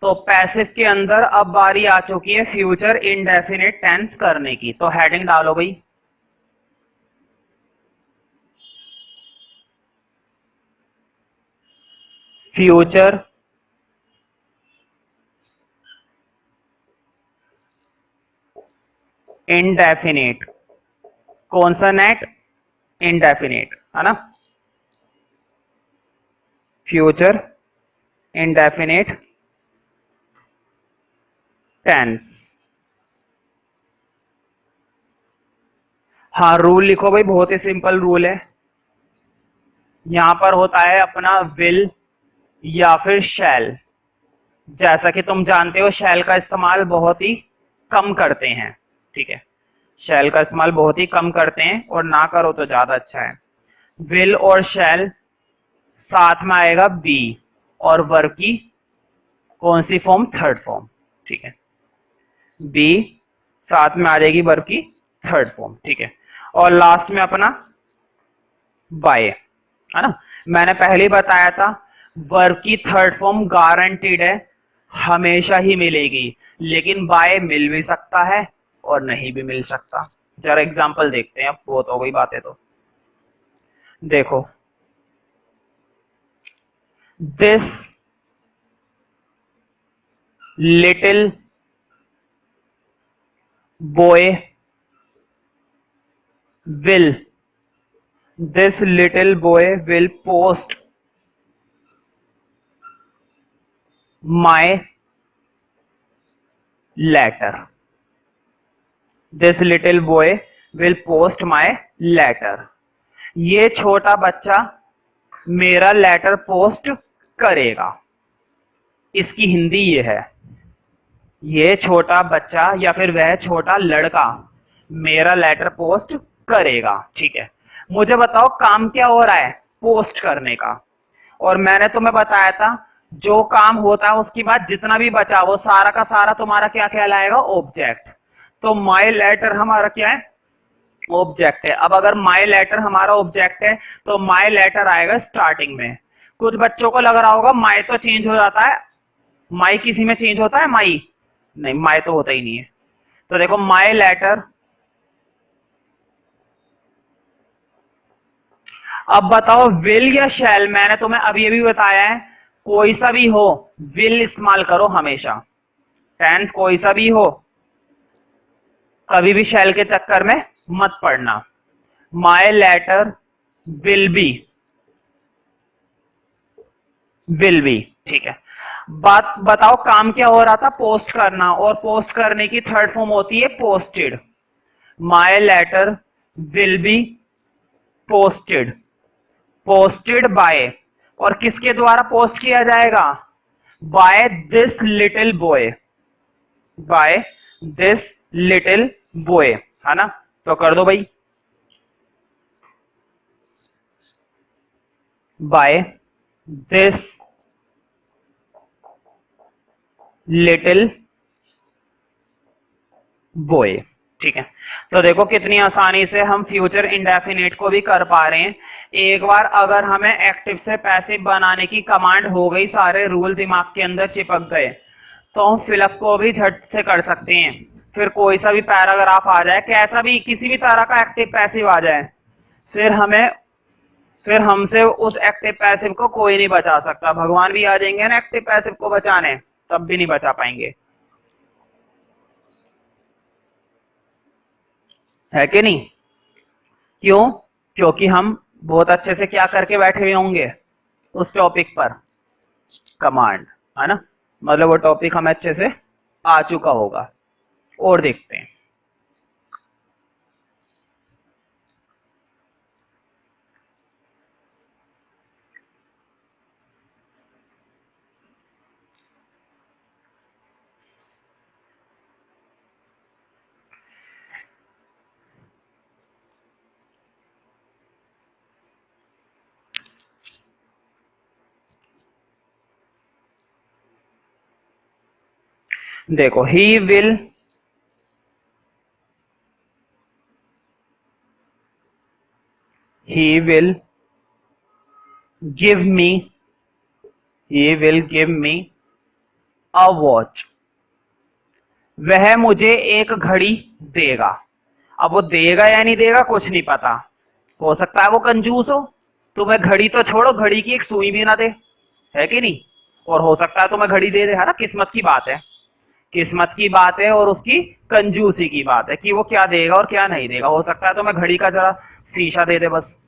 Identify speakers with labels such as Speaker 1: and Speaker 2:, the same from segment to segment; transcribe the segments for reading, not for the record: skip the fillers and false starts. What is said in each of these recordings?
Speaker 1: तो पैसिव के अंदर अब बारी आ चुकी है फ्यूचर इंडेफिनिट टेंस करने की। तो हेडिंग डालो भाई, फ्यूचर इंडेफिनिट। कौन सा नेट? इंडेफिनिट, है ना। Future indefinite tense. हाँ, रूल लिखो भाई, बहुत ही सिंपल रूल है। यहां पर होता है अपना विल या फिर शैल। जैसा कि तुम जानते हो शैल का इस्तेमाल बहुत ही कम करते हैं, ठीक है। शैल का इस्तेमाल बहुत ही कम करते हैं और ना करो तो ज्यादा अच्छा है। विल और शैल, साथ में आएगा बी, और वर्ब की कौन सी फॉर्म? थर्ड फॉर्म, ठीक है। बी साथ में आ जाएगी वर्ब की थर्ड फॉर्म, ठीक है। और लास्ट में अपना बाय, है ना। मैंने पहले ही बताया था वर्ब की थर्ड फॉर्म गारंटीड है, हमेशा ही मिलेगी, लेकिन बाय मिल भी सकता है और नहीं भी मिल सकता। जरा एग्जांपल देखते हैं, अब बहुत हो गई बातें तो। देखो, this little boy will, this little boy will post my letter. This little boy will post my letter. ये छोटा बच्चा मेरा लेटर पोस्ट करेगा। इसकी हिंदी ये है, ये छोटा बच्चा या फिर वह छोटा लड़का मेरा लेटर पोस्ट करेगा, ठीक है। मुझे बताओ काम क्या हो रहा है? पोस्ट करने का। और मैंने तुम्हें बताया था जो काम होता है उसके बाद जितना भी बचा वो सारा का सारा तुम्हारा क्या कहलाएगा? ऑब्जेक्ट। तो माय लेटर हमारा क्या है? ऑब्जेक्ट है। अब अगर माय लेटर हमारा ऑब्जेक्ट है तो माय लेटर आएगा स्टार्टिंग में। कुछ बच्चों को लग रहा होगा माय तो चेंज हो जाता है, माई किसी में चेंज होता है? माई नहीं, माई तो होता ही नहीं है। तो देखो माई लेटर। अब बताओ विल या शैल? मैंने तुम्हें अब ये भी बताया है कोई सा भी हो विल इस्तेमाल करो हमेशा। टेंस कोई सा भी हो, कभी भी शैल के चक्कर में मत पड़ना। My letter will be, will be, ठीक है। बात बताओ काम क्या हो रहा था? पोस्ट करना, और पोस्ट करने की थर्ड फॉर्म होती है posted. My letter will be posted, posted by, और किसके द्वारा पोस्ट किया जाएगा? By this little boy, by this little boy, है ना। तो कर दो भाई, बाय दिस लिटिल बॉय, ठीक है। तो देखो कितनी आसानी से हम फ्यूचर इंडेफिनिट को भी कर पा रहे हैं। एक बार अगर हमें एक्टिव से पैसिव बनाने की कमांड हो गई, सारे रूल दिमाग के अंदर चिपक गए, तो हम फिलअप को भी झट से कर सकते हैं। फिर कोई सा भी पैराग्राफ आ जाए, कैसा भी किसी भी तरह का एक्टिव पैसिव आ जाए, फिर हमें फिर हमसे उस एक्टिव पैसिव को कोई नहीं बचा सकता। भगवान भी आ जाएंगे ना एक्टिव पैसिव को बचाने, तब भी नहीं बचा पाएंगे, है कि नहीं? क्यों? क्योंकि हम बहुत अच्छे से क्या करके बैठे हुए होंगे उस टॉपिक पर? कमांड, है ना। मतलब वो टॉपिक हमें अच्छे से आ चुका होगा। और देखते हैं, देखो he will give me, he will give me a watch, वह मुझे एक घड़ी देगा। अब वो देगा या नहीं देगा कुछ नहीं पता, हो सकता है वो कंजूस हो, तुम्हें घड़ी तो छोड़ो घड़ी की एक सुई भी ना दे, है कि नहीं। और हो सकता है तुम्हें घड़ी दे दे, है ना, किस्मत की बात है, किस्मत की बात है और उसकी कंजूसी की बात है कि वो क्या देगा और क्या नहीं देगा। हो सकता है तुम्हें घड़ी का जरा शीशा दे दे बस,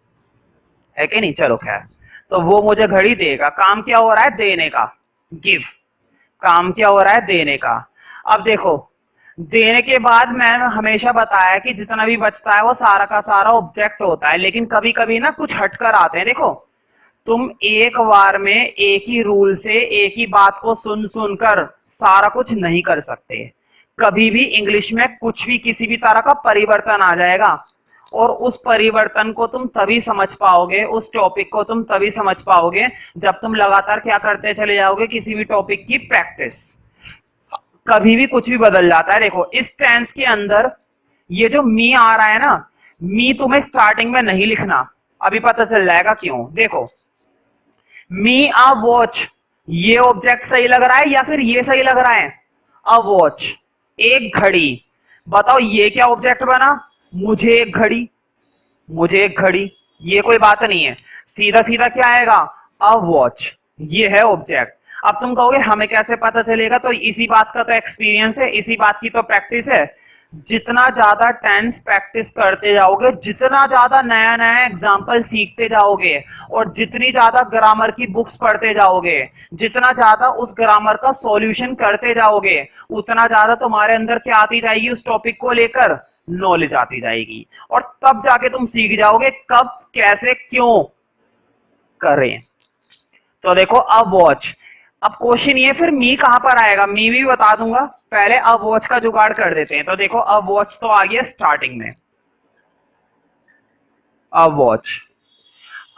Speaker 1: है कि नहीं। चलो खैर, तो वो मुझे घड़ी देगा, काम क्या हो रहा है, देने का, गिव, काम क्या हो रहा है, देने का। अब देखो, देने के बाद मैंने हमेशा बताया कि जितना भी बचता है वो सारा का सारा ऑब्जेक्ट होता है, लेकिन कभी कभी ना कुछ हटकर आते हैं। देखो, तुम एक बार में एक ही रूल से एक ही बात को सुन सुनकर सारा कुछ नहीं कर सकते। कभी भी इंग्लिश में कुछ भी किसी भी तरह का परिवर्तन आ जाएगा, और उस परिवर्तन को तुम तभी समझ पाओगे, उस टॉपिक को तुम तभी समझ पाओगे जब तुम लगातार क्या करते चले जाओगे, किसी भी टॉपिक की प्रैक्टिस। कभी भी कुछ भी बदल जाता है। देखो, इस टेंस के अंदर ये जो मी आ रहा है ना, मी तुम्हें स्टार्टिंग में नहीं लिखना, अभी पता चल जाएगा क्यों। देखो, मी अ वॉच, ये ऑब्जेक्ट सही लग रहा है या फिर ये सही लग रहा है, अ वॉच, एक घड़ी। बताओ ये क्या ऑब्जेक्ट बना, मुझे एक घड़ी, मुझे एक घड़ी, ये कोई बात नहीं है। सीधा सीधा क्या आएगा, अ वॉच, ये है ऑब्जेक्ट। अब तुम कहोगे हमें कैसे पता चलेगा, तो इसी बात का तो एक्सपीरियंस है, इसी बात की तो प्रैक्टिस है। जितना ज्यादा टेंस प्रैक्टिस करते जाओगे, जितना ज्यादा नया नया एग्जाम्पल सीखते जाओगे, और जितनी ज्यादा ग्रामर की बुक्स पढ़ते जाओगे, जितना ज्यादा उस ग्रामर का सॉल्यूशन करते जाओगे, उतना ज्यादा तुम्हारे अंदर क्या आती जाएगी, उस टॉपिक को लेकर नॉलेज आती जाएगी। और तब जाके तुम सीख जाओगे कब कैसे क्यों करें। तो देखो, अब वॉच, अब क्वेश्चन ये फिर मी कहां पर आएगा, मी भी बता दूंगा, पहले अब वॉच का जुगाड़ कर देते हैं। तो देखो, अब वॉच तो आ गया स्टार्टिंग में, अब वॉच,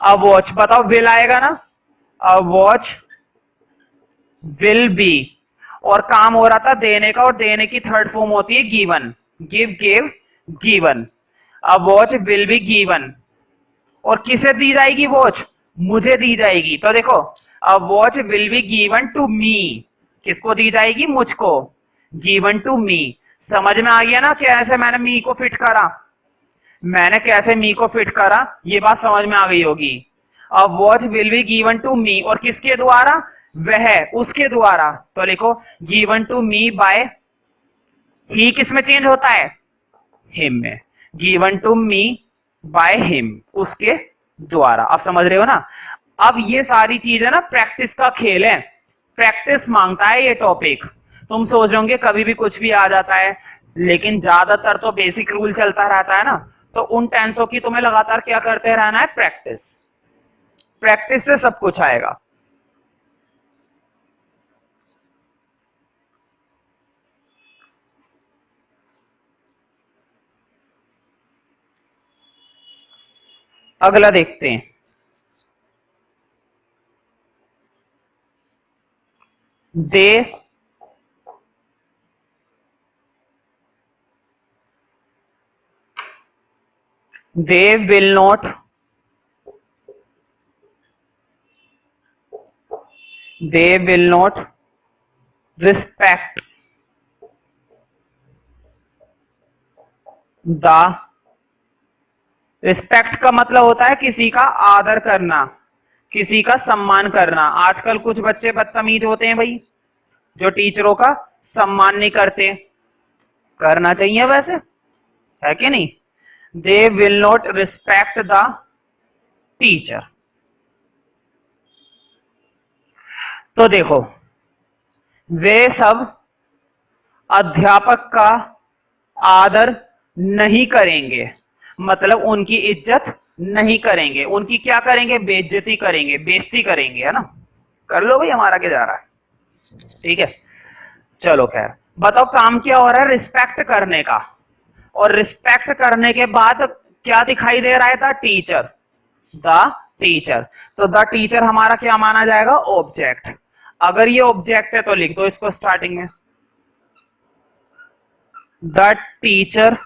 Speaker 1: अब वॉच बताओ विल आएगा ना, अब वॉच विल बी, और काम हो रहा था देने का, और देने की थर्ड फॉर्म होती है गिवन, गिव गिव गिवन। अब वॉच विल बी गिवन, और किसे दी जाएगी वॉच, मुझे दी जाएगी। तो देखो, अब watch will be given to me, किसको दी जाएगी, मुझको, गिवन टू मी। समझ में आ गया ना कैसे मैंने मी को फिट करा, मैंने कैसे मी को फिट करा, ये बात समझ में आ गई होगी। अब watch will be given to me, और किसके द्वारा, वह, उसके द्वारा। तो लिखो, given to me by, he किस में चेंज होता है, हिम में, given to me by him, उसके द्वारा। अब समझ रहे हो ना। अब ये सारी चीजें ना प्रैक्टिस का खेल है, प्रैक्टिस मांगता है ये टॉपिक। तुम सोच रहे होंगे कभी भी कुछ भी आ जाता है, लेकिन ज्यादातर तो बेसिक रूल चलता रहता है ना। तो उन टेंसों की तुम्हें लगातार क्या करते रहना है, प्रैक्टिस, प्रैक्टिस से सब कुछ आएगा। अगला देखते हैं, दे they will not they will not respect the, respect का मतलब होता है किसी का आदर करना, किसी का सम्मान करना। आजकल कुछ बच्चे बदतमीज होते हैं भाई, जो टीचरों का सम्मान नहीं करते, करना चाहिए वैसे, है कि नहीं। They will not respect the teacher. तो देखो, वे सब अध्यापक का आदर नहीं करेंगे, मतलब उनकी इज्जत नहीं करेंगे, उनकी क्या करेंगे, बेइज्जती करेंगे, बेइज्जती करेंगे, है ना। कर लो भाई, हमारा क्या जा रहा है, ठीक है। चलो खैर, बताओ काम क्या हो रहा है, रिस्पेक्ट करने का, और रिस्पेक्ट करने के बाद क्या दिखाई दे रहा है, द टीचर, द टीचर। तो द टीचर हमारा क्या माना जाएगा, ऑब्जेक्ट। अगर ये ऑब्जेक्ट है तो लिख दो इसको स्टार्टिंग में, the teacher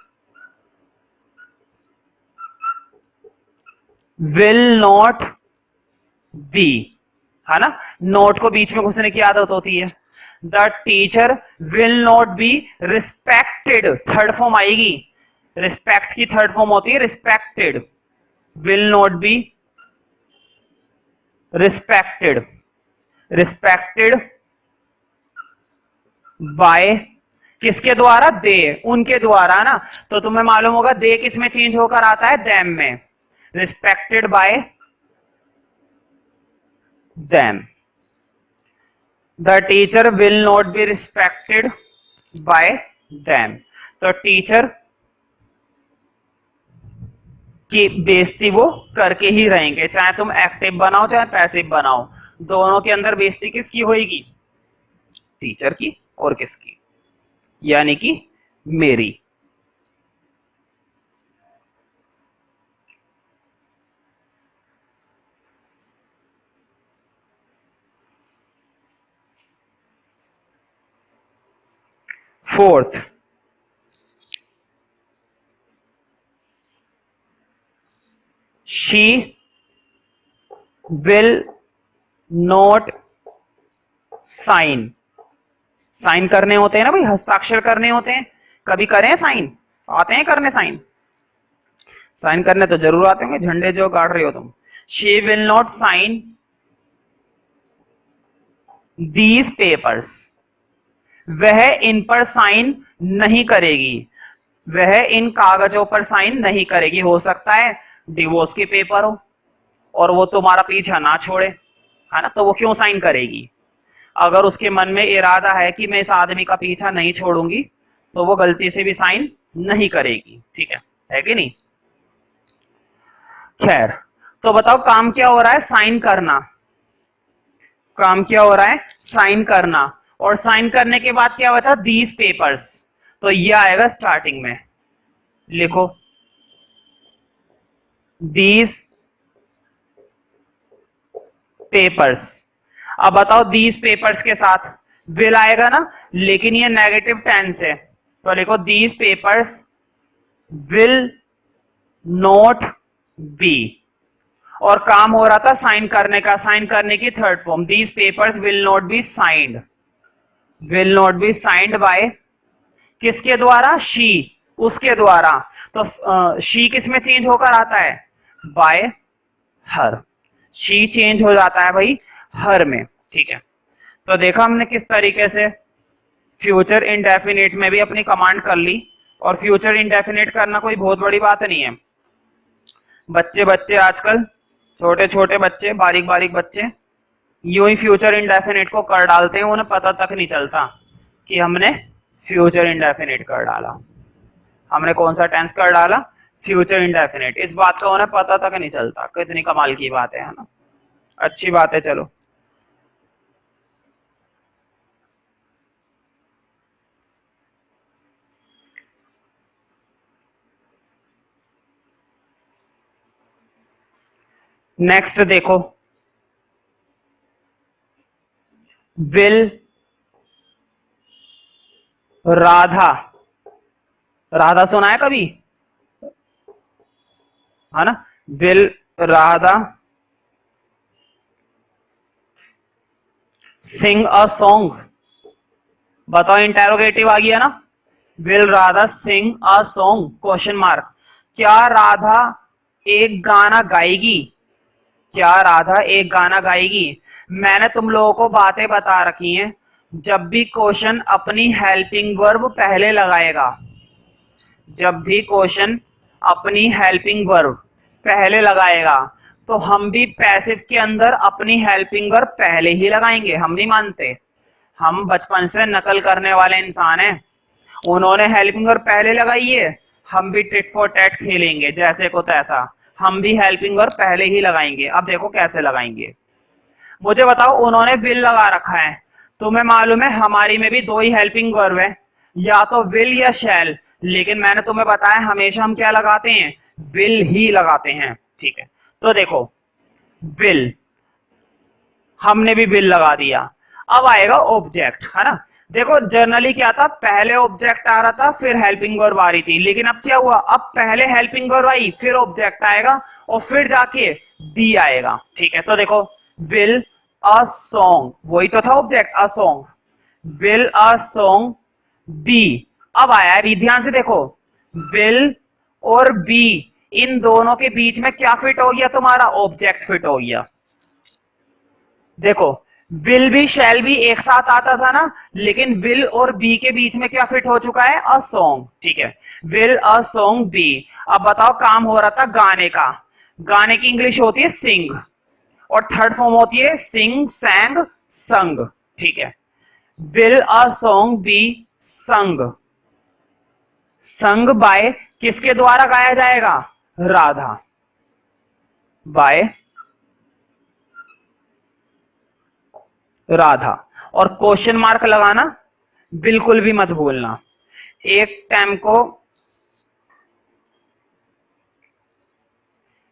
Speaker 1: will not be, है ना, नोट को बीच में घुसने की आदत होती है। The teacher will not be respected, third form आएगी, रिस्पेक्ट की थर्ड फॉर्म होती है respected, will not be respected, respected by किसके द्वारा, दे, उनके द्वारा ना, तो तुम्हें मालूम होगा दे किस में चेंज होकर आता है, देम में, respected by them, the teacher will not be respected by them, तो टीचर की बेइज्जती वो करके ही रहेंगे, चाहे तुम एक्टिव बनाओ चाहे पैसिव बनाओ, दोनों के अंदर बेइज्जती किसकी होगी, टीचर की और किसकी, यानी कि मेरी। Fourth, she will not sign, sign करने होते हैं ना भाई, हस्ताक्षर करने होते हैं, कभी करें साइन, आते हैं करने साइन, साइन करने तो जरूर आते होंगे, झंडे जो गाड़ रहे हो तुम। She will not sign these papers, वह इन पर साइन नहीं करेगी, वह इन कागजों पर साइन नहीं करेगी, हो सकता है डिवोर्स के पेपर हो और वो तुम्हारा पीछा ना छोड़े, है ना, तो वो क्यों साइन करेगी, अगर उसके मन में इरादा है कि मैं इस आदमी का पीछा नहीं छोड़ूंगी तो वो गलती से भी साइन नहीं करेगी, ठीक है कि नहीं। खैर, तो बताओ काम क्या हो रहा है, साइन करना, काम क्या हो रहा है, साइन करना, और साइन करने के बाद क्या बचा, दीज पेपर्स, तो ये आएगा स्टार्टिंग में, लिखो दीज पेपर्स। अब बताओ दीज पेपर्स के साथ विल आएगा ना, लेकिन ये नेगेटिव टेंस है, तो लिखो these papers will not be, और काम हो रहा था साइन करने का, साइन करने की third form, these papers will not be signed, will not be signed by किसके द्वारा, शी, उसके द्वारा, तो शी किस में चेंज होकर आता है, बाय हर, शी चेंज हो जाता है भाई हर में, ठीक है। तो देखा हमने किस तरीके से फ्यूचर इंडेफिनिट में भी अपनी कमांड कर ली, और फ्यूचर इंडेफिनिट करना कोई बहुत बड़ी बात नहीं है, बच्चे आजकल छोटे छोटे बच्चे, बारीक बारीक बच्चे यूं ही फ्यूचर इंडेफिनिट को कर डालते हैं, उन्हें पता तक नहीं चलता कि हमने फ्यूचर इंडेफिनिट कर डाला, हमने कौन सा टेंस कर डाला, फ्यूचर इंडेफिनिट, इस बात का उन्हें पता तक नहीं चलता, कितनी कमाल की बात है ना, अच्छी बात है। चलो नेक्स्ट देखो, विल राधा, राधा सुना है कभी, है ना, will Radha sing a song, बताओ इंटेरोगेटिव आ गया ना, will Radha sing a song, question mark, क्या राधा एक गाना गाएगी, क्या राधा एक गाना गाएगी। मैंने तुम लोगों को बातें बता रखी हैं, जब भी क्वेश्चन अपनी हेल्पिंग वर्ब पहले लगाएगा, जब भी क्वेश्चन अपनी हेल्पिंग वर्ब पहले लगाएगा तो हम भी पैसिव के अंदर अपनी हेल्पिंग वर्ब पहले ही लगाएंगे, हम नहीं मानते, हम बचपन से नकल करने वाले इंसान हैं, उन्होंने हेल्पिंग वर्ब पहले लगाई है, हम भी टिट फॉर टैट खेलेंगे जैसे को तैसा, हम भी हेल्पिंग वर्ब पहले ही लगाएंगे। अब देखो कैसे लगाएंगे, मुझे बताओ, उन्होंने विल लगा रखा है, तुम्हें मालूम है हमारी में भी दो ही हेल्पिंग वर्ब है, या तो विल या शैल, लेकिन मैंने तुम्हें बताया हमेशा हम क्या लगाते हैं, विल ही लगाते हैं, ठीक है। तो देखो विल, हमने भी विल लगा दिया, अब आएगा ऑब्जेक्ट, है ना, देखो जनरली क्या था, पहले ऑब्जेक्ट आ रहा था फिर हेल्पिंग वर्ब आ रही थी, लेकिन अब क्या हुआ, अब पहले हेल्पिंग वर्ब आई फिर ऑब्जेक्ट आएगा और फिर जाके बी आएगा, ठीक है। तो देखो विल अ सॉन्ग, वही तो था object, a song, will a song be. अब आया अभी ध्यान से देखो, विल और बी इन दोनों के बीच में क्या फिट हो गया, तुम्हारा ऑब्जेक्ट फिट हो गया। देखो विल भी शैल भी एक साथ आता था ना, लेकिन विल और बी के बीच में क्या फिट हो चुका है, अ सॉन्ग। ठीक है, विल अ सॉन्ग बी। अब बताओ, काम हो रहा था गाने का, गाने की इंग्लिश होती है सिंग, और थर्ड फॉर्म होती है सिंग, सैंग, संग। ठीक है, विल अ सॉन्ग बी संग, संग बाय किसके द्वारा गाया जाएगा, राधा, बाय राधा। और क्वेश्चन मार्क लगाना बिल्कुल भी मत भूलना। एक टाइम को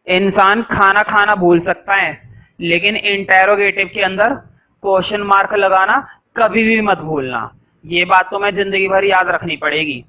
Speaker 1: इंसान खाना खाना भूल सकता है, लेकिन इंटेरोगेटिव के अंदर क्वेश्चन मार्क लगाना कभी भी मत भूलना। ये बात तो मैं जिंदगी भर याद रखनी पड़ेगी।